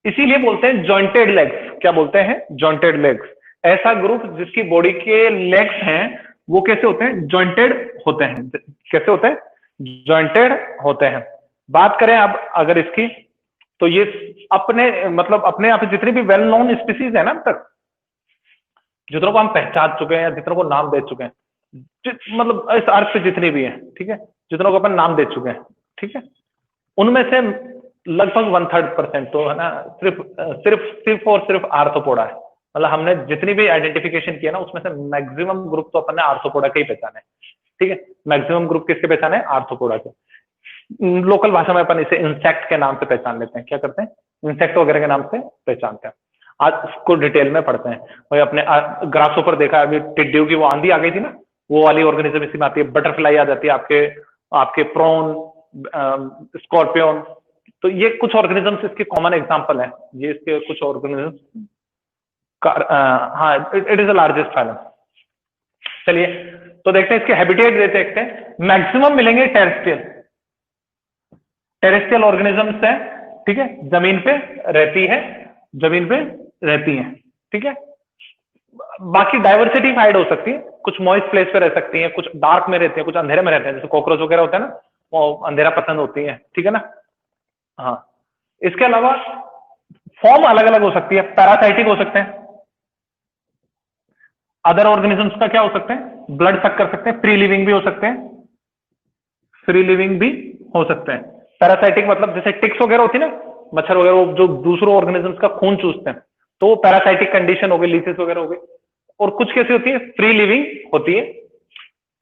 इसीलिए बोलते हैं जॉइंटेड लेग्स। क्या बोलते हैं? Jointed legs. ऐसा ग्रुप जिसकी बॉडी के लेग्स हैं, वो कैसे होते हैं? जॉइंटेड होते हैं। कैसे होते हैं? जॉइंटेड होते हैं। बात करें अब अगर इसकी, तो ये अपने मतलब अपने यहाँ पे जितनी भी वेल नोन स्पीसीज है ना अब तक, जितनों को हम पहचान चुके हैं या जितनों को नाम दे चुके हैं, मतलब इस अर्थ पे जितनी भी है, ठीक है, जितनों को अपन नाम दे चुके हैं, ठीक है, उनमें से लगभग 1/3% तो है ना सिर्फ सिर्फ और सिर्फ आर्थ्रोपोडा है। मतलब हमने जितनी भी आइडेंटिफिकेशन किया ना, उसमें से मैक्सिमम ग्रुप तो अपन ने आर्थ्रोपोडा के ही पहचाने, ठीक है। मैक्सिमम ग्रुप किसके पहचाने? आर्थ्रोपोडा के। लोकल भाषा में अपन इसे इंसेक्ट के नाम से पहचान लेते हैं। क्या करते हैं? इंसेक्ट वगैरह के नाम से पहचानते हैं। आज इसको डिटेल में पढ़ते हैं। वही अपने ग्रासों पर देखा, अभी टिड्डियों की वो आंधी आ गई थी ना, वो वाली ऑर्गेनिज्म इसी में आती है। बटरफ्लाई आ जाती है, आपके आपके प्रॉन, स्कॉर्पियन। तो ये कुछ ऑर्गेनिजम्स इसके कॉमन एग्जांपल हैं। ये इसके कुछ ऑर्गेनिजम्स का, हाँ, it is the largest phylum. चलिए तो देखते हैं इसके हैबिटेट देखते हैं। मैक्सिमम मिलेंगे टेरेस्ट्रियल, टेरेस्ट्रियल ऑर्गेनिजम्स है, ठीक है, जमीन पे रहती है, जमीन पे रहती है, ठीक है। बाकी डाइवर्सिटी फाइड हो सकती है, कुछ मॉइस्ट प्लेस पे रह सकती है, कुछ डार्क में रहती है, कुछ अंधेरे में रहते हैं, जैसे कॉकरोच वगैरह होता है ना, वो अंधेरा पसंद होती है, ठीक है ना। हाँ, इसके अलावा फॉर्म अलग अलग हो सकती है, पैरासाइटिक हो सकते हैं। अदर ऑर्गेनिजम्स का क्या हो सकते हैं? ब्लड सक कर सकते हैं, फ्री लिविंग भी हो सकते हैं, फ्री लिविंग भी हो सकते हैं। पैरासाइटिक मतलब जैसे टिक्स वगैरह होती है ना, मच्छर वगैरह, वो जो दूसरों ऑर्गेनिजम्स का खून चूसते हैं, तो वो पैरासाइटिक कंडीशन हो गई, लीसिस वगैरह हो गई। और कुछ कैसी होती है? फ्री लिविंग होती है।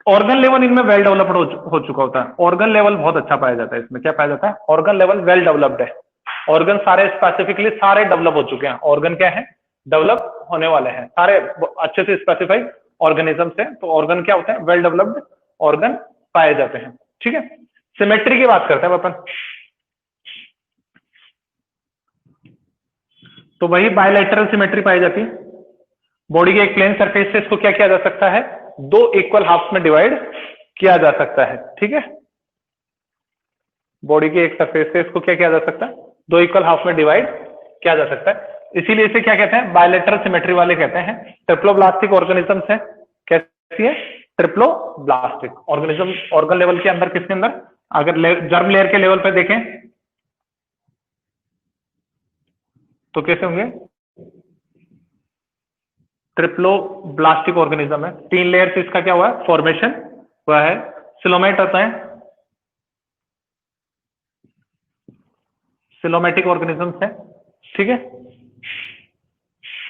ऑर्गन लेवल इनमें वेल डेवलप्ड हो चुका होता है। ऑर्गन लेवल बहुत अच्छा पाया जाता है इसमें। क्या पाया जाता है? ऑर्गन लेवल वेल डेवलप्ड है। ऑर्गन सारे स्पेसिफिकली सारे डेवलप हो चुके हैं। ऑर्गन क्या है? डेवलप होने वाले हैं, सारे अच्छे से स्पेसिफाइड ऑर्गेनिजम्स हैं। तो ऑर्गन क्या होते हैं? वेल डेवलप्ड ऑर्गन पाए जाते हैं। ठीक है, सिमेट्री की बात करते हैं अपन। तो वही बायलैटरल सिमेट्री पाई जाती है। बॉडी के एक प्लेन सरफेस से इसको क्या किया जा सकता है, दो इक्वल हाफ्स में डिवाइड किया जा सकता है। ठीक है, बॉडी के एक सरफेस से इसको क्या किया जा सकता है, दो इक्वल हाफ में डिवाइड किया जा सकता है। इसीलिए इसे क्या कहते हैं, बायलैटरल सिमेट्री वाले कहते हैं। ट्रिप्लोब्लास्टिक ऑर्गेनिजम्स है। कैसी है, ट्रिप्लोब्लास्टिक ऑर्गेनिज्म। ऑर्गन लेवल के अंदर, किसके अंदर, अगर जर्म लेयर के लेवल पे देखें तो कैसे होंगे, ट्रिप्लोब्लास्टिक ऑर्गेनिज्म है। 3 लेयर से इसका क्या हुआ है, फॉर्मेशन हुआ है। सिलोमेट होता है, सिलोमेटिक ऑर्गेनिजम्स है। ठीक है,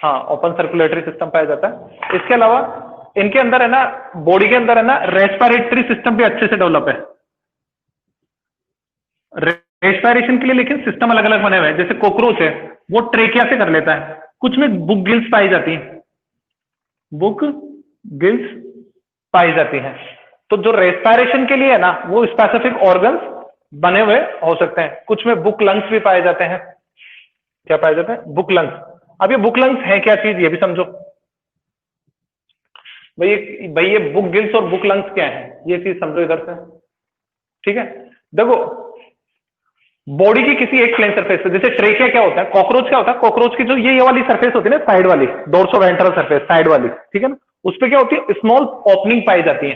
हाँ, ओपन सर्कुलेटरी सिस्टम पाया जाता है। इसके अलावा इनके अंदर है ना, बॉडी के अंदर है ना, रेस्पिरेटरी सिस्टम भी अच्छे से डेवलप है। रेस्पिरेशन के लिए लेकिन सिस्टम अलग अलग बने हुए हैं। जैसे कॉकरोच है, वो ट्रेकिया से कर लेता है। कुछ में बुक गिल्स पाई जाती हैं, बुक गिल्स पाई जाती हैं। तो जो रेस्पिरेशन के लिए है ना, वो स्पेसिफिक ऑर्गन्स बने हुए हो सकते हैं। कुछ में बुक लंग्स भी पाए जाते हैं। क्या पाए जाते हैं, बुक लंग्स। अब ये बुक लंग्स है क्या चीज, ये भी समझो भाई ये बुक गिल्स और बुक लंग्स क्या है, ये चीज समझो इधर से। ठीक है, देखो बॉडी की किसी एक प्लेन सरफेस पे, जैसे ट्रेकिया क्या होता है, कॉकरोच क्या होता है, कॉकरोच की जो ये वाली सरफेस होती है ना, साइड वाली, डोर्सोवेंट्रल सरफेस, साइड वाली, ठीक है ना, उस पर क्या होती है, स्मॉल ओपनिंग पाई जाती है,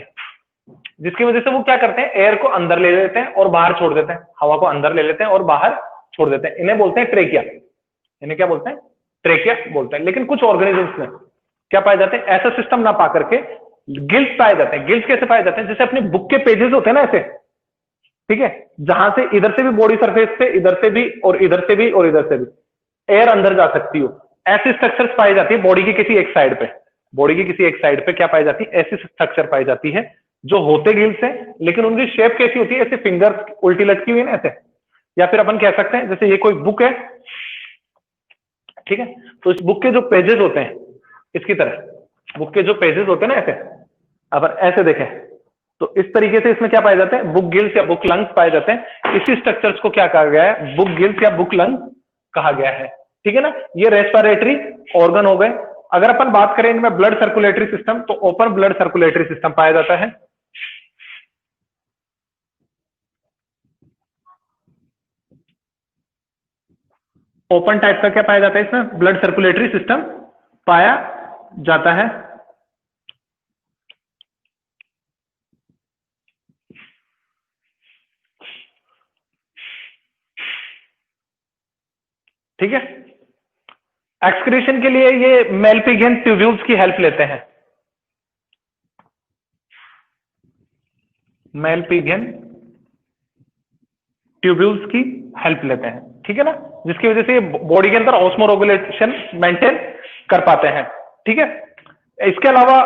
जिसकी वजह से वो क्या करते हैं, एयर को अंदर ले लेते हैं और बाहर छोड़ देते हैं, हवा को अंदर ले लेते हैं और बाहर छोड़ देते हैं। इन्हें बोलते हैं ट्रेकिया। इन्हें क्या बोलते हैं, ट्रेकिया बोलते हैं। लेकिन कुछ ऑर्गेनिजम्स में क्या पाए जाते हैं, ऐसा सिस्टम ना पा करके गिल्स पाए जाते हैं। गिल्स कैसे पाए जाते हैं, जैसे अपने बुक के पेजेस होते हैं ना ऐसे, ठीक है, जहां से इधर से भी बॉडी सरफेस पे, इधर से भी और इधर से भी और इधर से भी एयर अंदर जा सकती हो, ऐसी स्ट्रक्चर्स पाई जाती है बॉडी की किसी एक साइड पे। बॉडी की किसी एक साइड पे क्या पाई जाती है, ऐसी स्ट्रक्चर पाई जाती है जो होते गिल्स है, लेकिन उनकी शेप कैसी होती है, ऐसे फिंगर्स उल्टी लटकी हुई है ना ऐसे। या फिर अपन कह सकते हैं जैसे ये कोई बुक है, ठीक है, तो इस बुक के जो पेजेस होते हैं, इसकी तरह बुक के जो पेजेस होते हैं ना ऐसे, अपन ऐसे देखें तो इस तरीके से इसमें क्या पाए जाते हैं, बुक गिल्स या बुक लंग्स पाए जाते हैं। इसी स्ट्रक्चर्स को क्या कहा गया है, बुक गिल्स या बुक लंग्स कहा गया है। ठीक है ना, ये रेस्पिरेटरी ऑर्गन हो गए। अगर अपन बात करें इनमें ब्लड सर्कुलेटरी सिस्टम, तो ओपन ब्लड सर्कुलेटरी सिस्टम पाया जाता है। ओपन टाइप का क्या पाया जाता है, इसमें ब्लड सर्कुलेटरी सिस्टम पाया जाता है। ठीक है, एक्सक्रीशन के लिए ये मेलपिगियन ट्यूब्यूल्स की हेल्प लेते हैं। मेलपिगियन ट्यूब्यूल्स की हेल्प लेते हैं, ठीक है ना, जिसकी वजह से ये बॉडी के अंदर ऑस्मोरेगुलेशन मेंटेन कर पाते हैं। ठीक है, इसके अलावा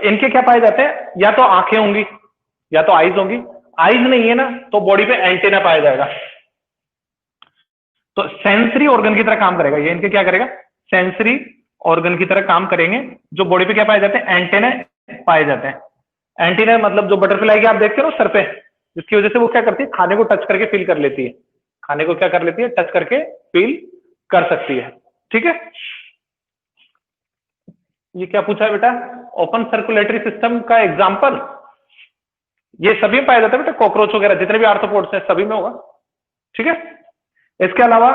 इनके क्या पाए जाते हैं, या तो आंखें होंगी या तो आईज होंगी। आईज नहीं है ना, तो बॉडी पे एंटेना पाया जाएगा, तो सेंसरी ऑर्गन की तरह काम करेगा ये। इनके क्या करेगा, सेंसरी ऑर्गन की तरह काम करेंगे, जो बॉडी पे क्या पाए जाते हैं, एंटेना पाए जाते हैं। एंटीना मतलब जो बटरफ्लाई के आप देखते हो ना सर पे, जिसकी वजह से वो क्या करती है, खाने को टच करके फील कर लेती है। खाने को क्या कर लेती है, टच करके फील कर सकती है। ठीक है, ये क्या पूछा है बेटा, ओपन सर्कुलेटरी सिस्टम का एग्जांपल, ये सभी में पाया जाता है बेटा, कॉकरोच वगैरह जितने भी आर्थ्रोपोड्स हैं सभी में होगा। ठीक है, इसके अलावा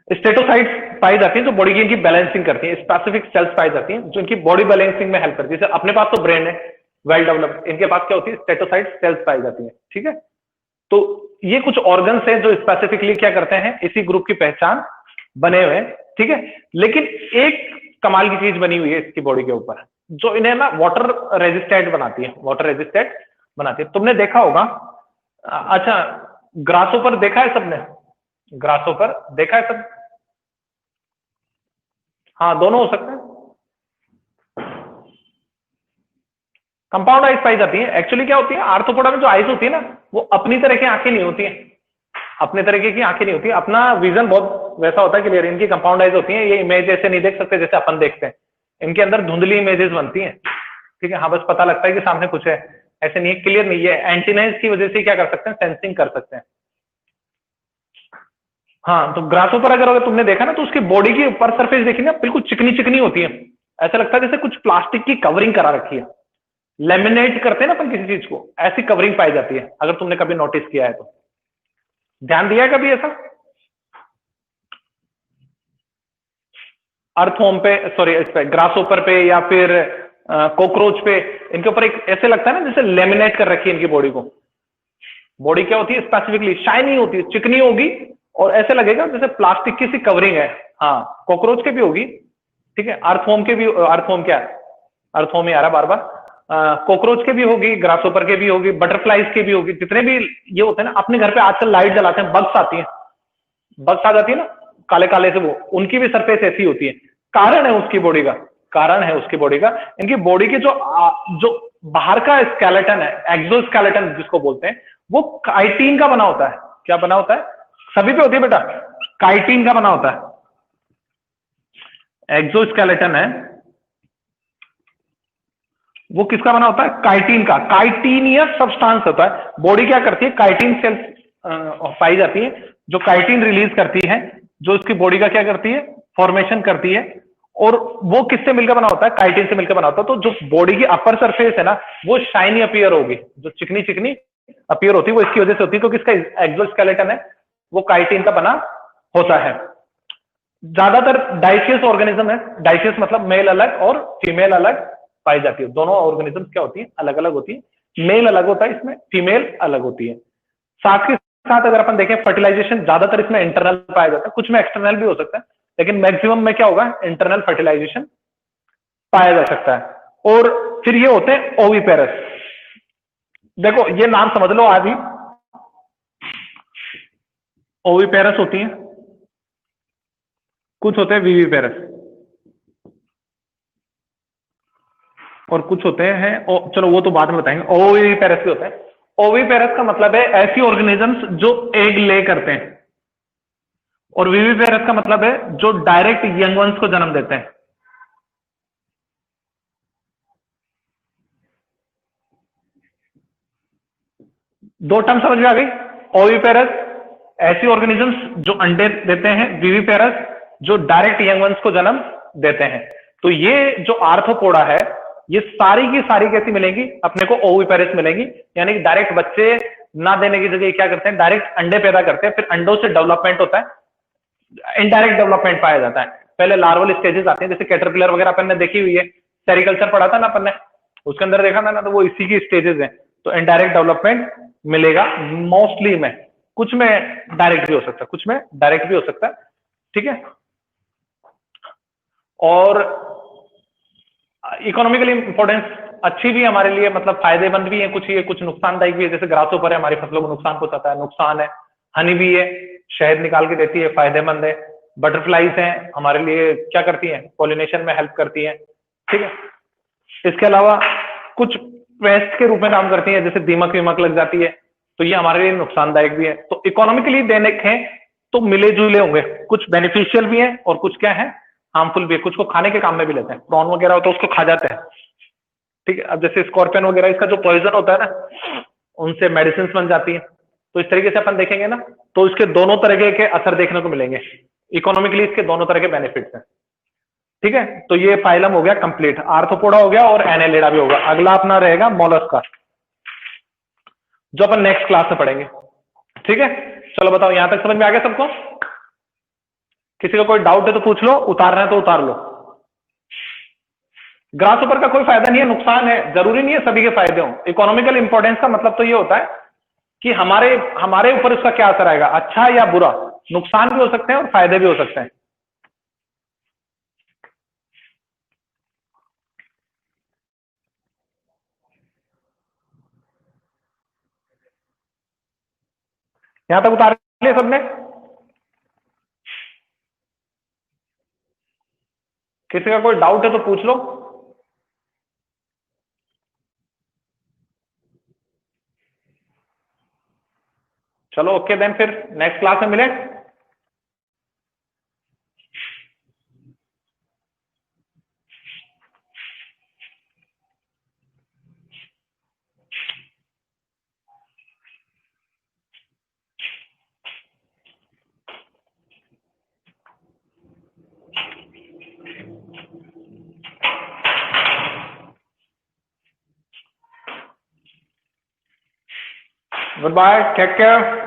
स्टेटोसाइट्स पाई जाती हैं जो बॉडी की इनकी बैलेंसिंग करती हैं। स्पेसिफिक सेल्स पाई जाती हैं जो इनकी बॉडी बैलेंसिंग में हेल्प करती है। जैसे अपने पास तो ब्रेन है वेल डेवलप्ड, इनके पास क्या होती है, स्टेटोसाइट सेल्स पाई जाती हैं। ठीक है, तो ये कुछ ऑर्गन्स हैं जो स्पेसिफिकली क्या करते हैं, इसी ग्रुप की पहचान बने हुए हैं। ठीक है, लेकिन एक कमाल की चीज बनी हुई है इसकी बॉडी के ऊपर, जो इन्हें ना वाटर रेजिस्टेंट बनाती है, वाटर रेजिस्टेंट बनाती है। तुमने देखा होगा, अच्छा ग्रासोपर देखा है सबने, ग्रासोपर देखा है सब, हाँ दोनों हो सकते हैं। कंपाउंड आइज पाई जाती है। एक्चुअली क्या होती है, आर्थ्रोपोडा में जो आइज होती है ना, वो अपनी तरह की आंखें नहीं होती है, अपने तरीके की आंखें नहीं होती, अपना विजन बहुत वैसा होता है क्लियर। इनकी कंपाउंड आइज होती है, ये इमेज ऐसे नहीं देख सकते जैसे अपन देखते हैं, इनके अंदर धुंधली इमेजेस बनती हैं। ठीक है, हाँ बस पता लगता है कि सामने कुछ है, ऐसे नहीं है, क्लियर नहीं है। एंटीनाइज की वजह से क्या कर सकते हैं, सेंसिंग कर सकते हैं। हाँ, तो ग्रासहोपर अगर तुमने देखा ना, तो उसकी बॉडी की ऊपर सरफेस देखी ना, बिल्कुल चिकनी चिकनी होती है। ऐसा लगता है जैसे कुछ प्लास्टिक की कवरिंग करा रखी है। लेमिनेट करते हैं ना अपन किसी चीज को, ऐसी कवरिंग पाई जाती है, अगर तुमने कभी नोटिस किया है तो। ध्यान दिया है कभी ऐसा? अर्थवॉर्म पे, सॉरी, इस पे ग्रासहोपर पे या फिर कॉकरोच पे, इनके ऊपर एक ऐसे लगता है ना जैसे लेमिनेट कर रखी है इनकी बॉडी को। बॉडी क्या होती है स्पेसिफिकली, शाइनी होती है, चिकनी होगी, और ऐसे लगेगा जैसे प्लास्टिक की सी कवरिंग है। हाँ, कॉकरोच के भी होगी, ठीक है। अर्थवॉर्म के भी, अर्थवॉर्म क्या है, अर्थवॉर्म ही आ रहा बार बार। कॉकरोच के भी होगी, ग्रासहोपर के भी होगी, बटरफ्लाइज के भी होगी, जितने भी ये होते हैं ना। अपने घर पे आजकल लाइट जलाते हैं, बग्स आती है, बग्स आ जाती है ना काले काले से, वो उनकी भी सरफेस ऐसी होती है। कारण है उसकी बॉडी का, कारण है उसकी बॉडी का, इनकी बॉडी के जो बाहर का स्केलेटन है, एक्सोस्केलेटन जिसको बोलते हैं, वो काइटिन का बना होता है। क्या बना होता है? सभी पे होती है बेटा, काइटिन का बना होता है। एक्सोस्केलेटन है वो किसका बना होता है? काइटिन का। काइटिनियस सब्सटेंस होता है। बॉडी क्या करती है, काइटिन सेल्स पाई जाती है, जो काइटिन रिलीज करती है, जो इसकी बॉडी का क्या करती है, फॉर्मेशन करती है। और वो किससे मिलकर बना होता है? काइटिन से मिलकर बना होता है। तो जो बॉडी की अपर सरफेस है ना, वो शाइनी अपीयर होगी, जो चिकनी चिकनी अपीयर होती है, वो इसकी वजह से होती है, क्योंकि इसका एक्सोस्केलेटन है वो काइटिन का बना होता है। ज्यादातर डाइशियस ऑर्गेनिज्म है, डाइशियस मतलब मेल अलग और फीमेल अलग पाई जाती है। दोनों ऑर्गेनिज्म क्या होती है, अलग अलग होती है। मेल अलग होता है इसमें, फीमेल अलग होती है। साथ के साथ अगर अपन देखें, फर्टिलाइजेशन ज्यादातर इसमें इंटरनल पाया जाता है, कुछ में एक्सटर्नल भी हो सकता है, लेकिन मैक्सिमम में क्या होगा, इंटरनल फर्टिलाइजेशन पाया जा सकता है। और फिर ये होते हैं ओविपेरस। देखो ये नाम समझ लो आदि, ओविपेरस होती है, कुछ होते हैं विविपेरस, और कुछ होते हैं चलो वो तो बाद में बताएंगे। ओविपेरस के होते हैं। ओविपेरस का मतलब है ऐसी ऑर्गेनिजम्स जो एग ले करते हैं, और विविपेरस का मतलब है जो डायरेक्ट यंग वंस को जन्म देते हैं। दो टर्म समझ में आ गई? ओविपेरस ऐसी ऑर्गेनिजम्स जो अंडे देते हैं, विविपेरस जो डायरेक्ट यंग वंस को जन्म देते हैं। तो ये जो आर्थ्रोपोडा है, ये सारी की सारी कैसी मिलेंगी अपने को? ओविपेरस मिलेंगी। यानी कि डायरेक्ट बच्चे ना देने की जगह क्या करते हैं, डायरेक्ट अंडे पैदा करते हैं, फिर अंडों से डेवलपमेंट होता है, इनडायरेक्ट डेवलपमेंट पाया जाता है। पहले लार्वल स्टेजेस आते हैं, जैसे कैटरपिलर वगैरह अपन ने देखी हुई है, सेरिकल्चर पढ़ा था ना अपन ने, उसके अंदर देखा था ना, तो वो इसी की स्टेजेस हैं। तो इनडायरेक्ट डेवलपमेंट मिलेगा मोस्टली में, कुछ में डायरेक्ट भी हो सकता है, कुछ में डायरेक्ट भी हो सकता है, ठीक है। और इकोनॉमिकली इंपॉर्टेंस अच्छी भी है हमारे लिए, मतलब फायदेमंद भी है कुछ, ये कुछ नुकसानदायक भी है। जैसे ग्रासों पर है, हमारी फसलों को नुकसान पहुंचाता है, नुकसान है। हनी भी है, शहद निकाल के देती है, फायदेमंद है। बटरफ्लाइज हैं, हमारे लिए क्या करती हैं, पॉलिनेशन में हेल्प करती हैं, ठीक है। इसके अलावा कुछ पेस्ट के रूप में काम करती हैं, जैसे दीमक वीमक लग जाती है, तो ये हमारे लिए नुकसानदायक भी है। तो इकोनॉमिकली देखें तो मिले जुले होंगे, कुछ बेनिफिशियल भी है और कुछ क्या है, हार्मफुल भी है। कुछ को खाने के काम में भी लेते हैं, प्रॉन वगैरह होता है उसको खा जाते हैं, ठीक है। अब जैसे स्कॉर्पियन वगैरह, इसका जो पॉइजन होता है ना, उनसे मेडिसिन बन जाती है। तो इस तरीके से अपन देखेंगे ना, तो इसके दोनों तरह के असर देखने को मिलेंगे। इकोनॉमिकली इसके दोनों तरह के बेनिफिट्स हैं, ठीक है। तो ये फाइलम हो गया कंप्लीट, आर्थ्रोपोडा हो गया और एनेलिडा भी होगा। अगला अपना रहेगा मोलस्का, जो अपन नेक्स्ट क्लास में पढ़ेंगे, ठीक है। चलो बताओ, यहां तक समझ में आ गया सबको? किसी का कोई डाउट है तो पूछ लो, उतारना है तो उतार लो। ग्रास ऊपर का कोई फायदा नहीं है, नुकसान है, जरूरी नहीं है सभी के फायदे हों। इकोनॉमिकल इंपॉर्टेंस का मतलब तो ये होता है कि हमारे हमारे ऊपर उसका क्या असर आएगा, अच्छा या बुरा। नुकसान भी हो सकते हैं और फायदे भी हो सकते हैं। यहां तक उतार लिया सबने? किसी का कोई डाउट है तो पूछ लो। चलो ओके देन, फिर नेक्स्ट क्लास में मिले। Good bye, take care.